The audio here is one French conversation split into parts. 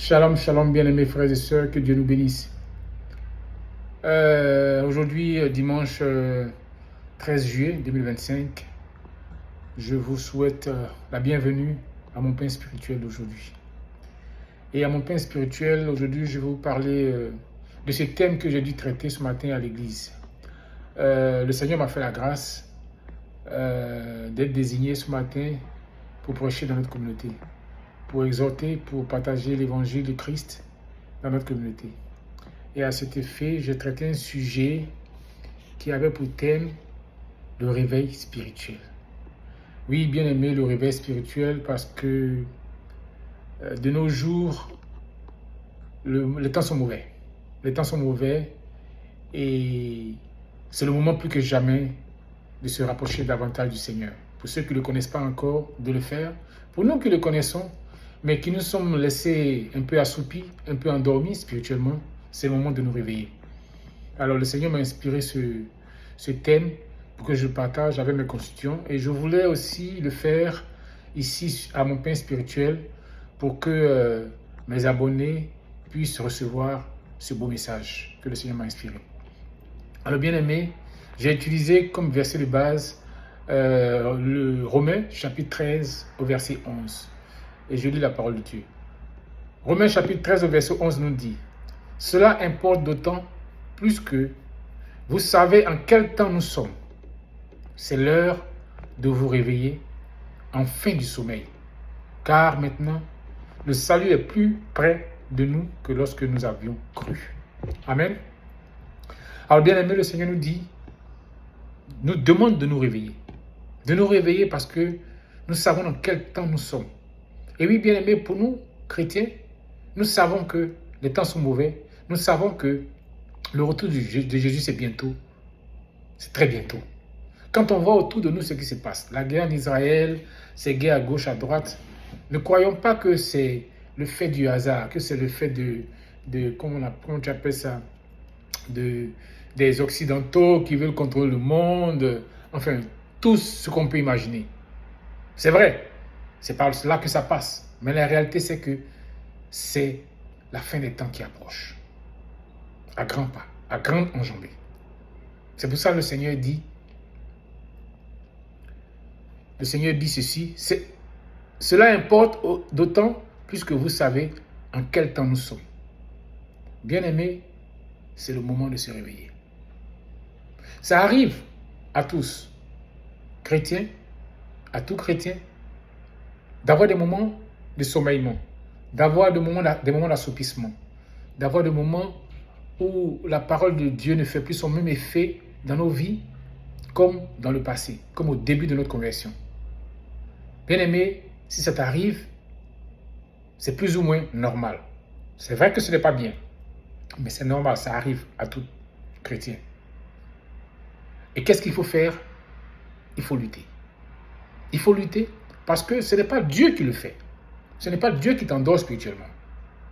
Shalom, shalom, bien-aimés frères et sœurs, que Dieu nous bénisse. Aujourd'hui, dimanche 13 juillet 2025, je vous souhaite la bienvenue à mon pain spirituel d'aujourd'hui. Et à mon pain spirituel, aujourd'hui, je vais vous parler de ce thème que j'ai dû traiter ce matin à l'église. Le Seigneur m'a fait la grâce d'être désigné ce matin pour prêcher dans notre communauté, pour exhorter, pour partager l'évangile de Christ dans notre communauté. Et à cet effet, j'ai traité un sujet qui avait pour thème le réveil spirituel. Oui, bien aimé, le réveil spirituel, parce que de nos jours, les temps sont mauvais. Les temps sont mauvais et c'est le moment plus que jamais de se rapprocher davantage du Seigneur. Pour ceux qui ne le connaissent pas encore, de le faire. Pour nous qui le connaissons, mais qui nous sommes laissés un peu assoupis, un peu endormis spirituellement, c'est le moment de nous réveiller. Alors le Seigneur m'a inspiré ce thème pour que je le partage avec mes constituants. Et je voulais aussi le faire ici à mon pain spirituel pour que mes abonnés puissent recevoir ce beau message que le Seigneur m'a inspiré. Alors bien aimé, j'ai utilisé comme verset de base le Romains chapitre 13 au verset 11. Et je lis la parole de Dieu. Romains chapitre 13 au verset 11 nous dit: cela importe d'autant plus que vous savez en quel temps nous sommes. C'est l'heure de vous réveiller en fin du sommeil. Car maintenant, le salut est plus près de nous que lorsque nous avions cru. Amen. Alors bien aimé, le Seigneur nous demande de nous réveiller. De nous réveiller parce que nous savons dans quel temps nous sommes. Et oui, bien aimé, pour nous, chrétiens, nous savons que les temps sont mauvais. Nous savons que le retour de Jésus, c'est bientôt. C'est très bientôt. Quand on voit autour de nous ce qui se passe, la guerre en Israël, ces guerres à gauche, à droite, ne croyons pas que c'est le fait du hasard, que c'est le fait comment tu appelles ça, des Occidentaux qui veulent contrôler le monde, enfin, tout ce qu'on peut imaginer. C'est vrai, c'est par cela que ça passe. Mais la réalité, c'est que c'est la fin des temps qui approche. À grands pas, à grandes enjambées. C'est pour ça que le Seigneur dit ceci: cela importe d'autant plus que vous savez en quel temps nous sommes. Bien-aimés, c'est le moment de se réveiller. Ça arrive à tous, chrétiens, à tout chrétien, d'avoir des moments de sommeillement, d'avoir des moments d'assoupissement, d'avoir des moments où la parole de Dieu ne fait plus son même effet dans nos vies comme dans le passé, comme au début de notre conversion. Bien-aimé, si ça t'arrive, c'est plus ou moins normal. C'est vrai que ce n'est pas bien, mais c'est normal, ça arrive à tout chrétien. Et qu'est-ce qu'il faut faire? Il faut lutter. Il faut lutter parce que ce n'est pas Dieu qui le fait. Ce n'est pas Dieu qui t'endort spirituellement.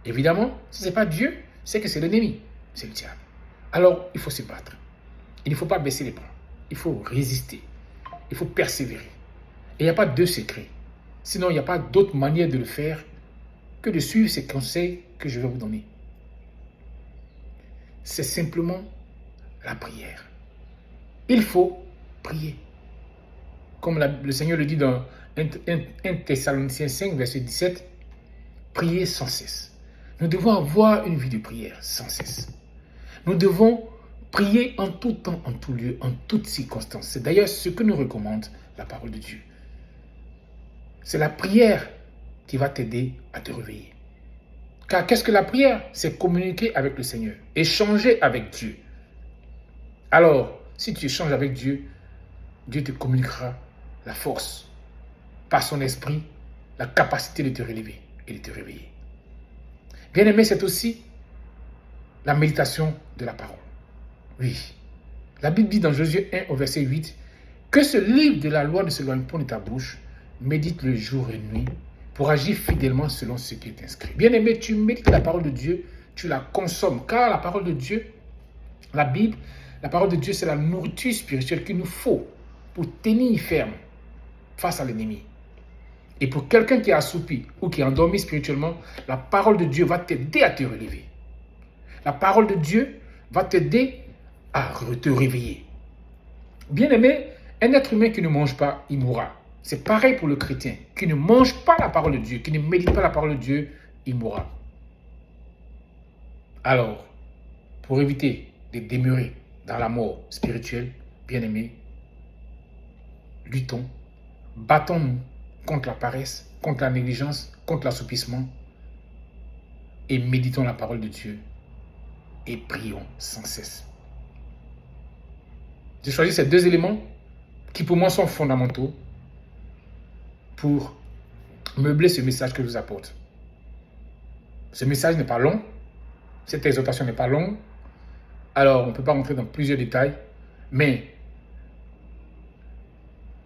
Évidemment, si ce n'est pas Dieu, c'est que c'est l'ennemi, c'est le diable. Alors, il faut se battre. Il ne faut pas baisser les bras. Il faut résister. Il faut persévérer. Et il n'y a pas de secret. Sinon, il n'y a pas d'autre manière de le faire que de suivre ces conseils que je vais vous donner. C'est simplement la prière. Il faut prier. Comme le Seigneur le dit dans 1 Thessaloniciens 5, verset 17, priez sans cesse. Nous devons avoir une vie de prière sans cesse. Nous devons prier en tout temps, en tout lieu, en toutes circonstances. C'est d'ailleurs ce que nous recommande la parole de Dieu. C'est la prière qui va t'aider à te réveiller. Car qu'est-ce que la prière? C'est communiquer avec le Seigneur, échanger avec Dieu. Alors, si tu échanges avec Dieu, Dieu te communiquera la force, par son esprit, la capacité de te relever et de te réveiller. Bien-aimé, c'est aussi la méditation de la parole. Oui. La Bible dit dans Josué 1 au verset 8 que ce livre de la loi ne s'éloigne point de ta bouche, médite le jour et nuit pour agir fidèlement selon ce qui est inscrit. Bien-aimé, tu médites la parole de Dieu, tu la consommes, car la parole de Dieu, la Bible, la parole de Dieu, c'est la nourriture spirituelle qu'il nous faut pour tenir ferme face à l'ennemi. Et pour quelqu'un qui est assoupi ou qui est endormi spirituellement, la parole de Dieu va t'aider à te relever. La parole de Dieu va t'aider à te réveiller. Bien-aimé, un être humain qui ne mange pas, il mourra. C'est pareil pour le chrétien. Qui ne mange pas la parole de Dieu, qui ne médite pas la parole de Dieu, il mourra. Alors, pour éviter de demeurer dans la mort spirituelle, bien-aimé, luttons, battons-nous contre la paresse, contre la négligence, contre l'assoupissement et méditons la parole de Dieu et prions sans cesse. J'ai choisi ces deux éléments qui pour moi sont fondamentaux pour meubler ce message que je vous apporte. Ce message n'est pas long, cette exhortation n'est pas longue, alors on ne peut pas rentrer dans plusieurs détails, mais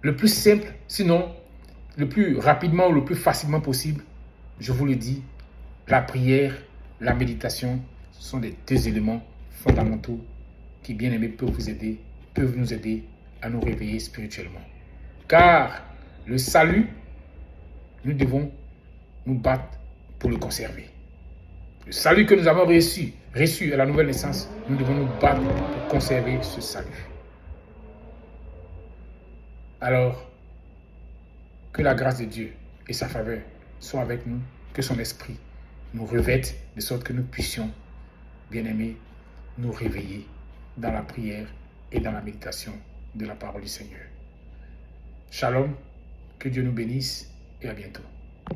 le plus simple, sinon le plus rapidement ou le plus facilement possible, je vous le dis, la prière, la méditation sont les deux éléments fondamentaux qui, bien aimés, peuvent nous aider à nous réveiller spirituellement. Car le salut, nous devons nous battre pour le conserver. Le salut que nous avons reçu à la nouvelle naissance, nous devons nous battre pour conserver ce salut. Alors, que la grâce de Dieu et sa faveur soient avec nous, que son esprit nous revête de sorte que nous puissions, bien-aimés, nous réveiller dans la prière et dans la méditation de la parole du Seigneur. Shalom, que Dieu nous bénisse et à bientôt.